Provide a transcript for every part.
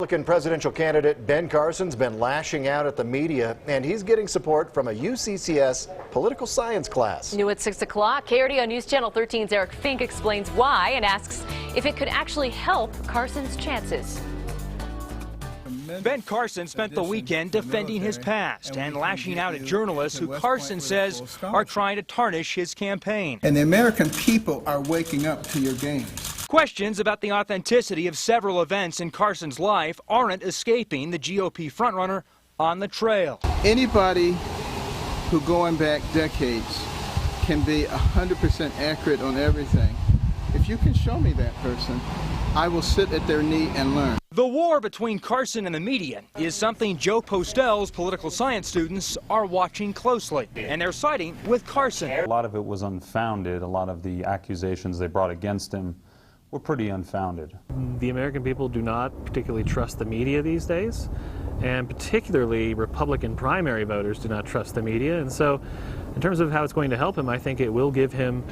Republican presidential candidate Ben Carson's been lashing out at the media, and he's getting support from a UCCS political science class. New at 6 o'clock, KRDO News Channel 13's Eric Fink explains why and asks if it could actually help Carson's chances. Ben Carson spent the weekend defending his past and lashing out at journalists who Carson says are trying to tarnish his campaign. And the American people are waking up to your games. Questions about the authenticity of several events in Carson's life aren't escaping the GOP frontrunner on the trail. Anybody who going back decades can be 100% accurate on everything. If you can show me that person, I will sit at their knee and learn. The war between Carson and the media is something Joe Postel's political science students are watching closely, and they're siding with Carson. A lot of it was unfounded. A lot of the accusations they brought against him were pretty unfounded. The American people do not particularly trust the media these days, and particularly Republican primary voters do not trust the media. And so in terms of how it's going to help him, I think it will give him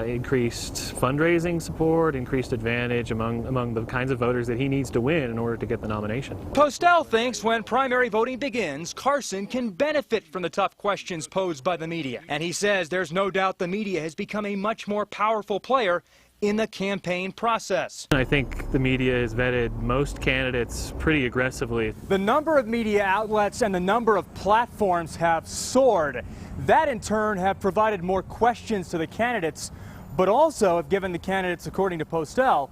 increased fundraising support, increased advantage among the kinds of voters that he needs to win in order to get the nomination. Postel thinks when primary voting begins, Carson can benefit from the tough questions posed by the media. And he says there's no doubt the media has become a much more powerful player in the campaign process. I think the media has vetted most candidates pretty aggressively. The number of media outlets and the number of platforms have soared. That in turn have provided more questions to the candidates, but also have given the candidates, according to Postel,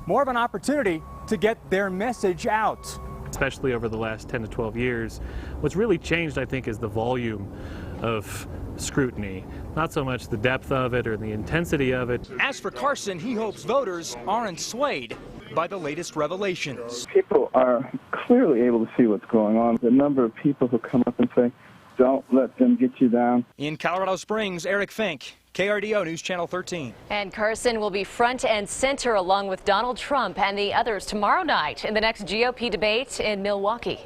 more of an opportunity to get their message out. Especially over the last 10 to 12 years, what's really changed, I think, is the volume of scrutiny, not so much the depth of it or the intensity of it. As for Carson, he hopes voters aren't swayed by the latest revelations. People are clearly able to see what's going on. The number of people who come up and say, don't let them get you down. In Colorado Springs, Eric Fink, KRDO News Channel 13. And Carson will be front and center along with Donald Trump and the others tomorrow night in the next GOP debate in Milwaukee.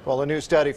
Well, a new study from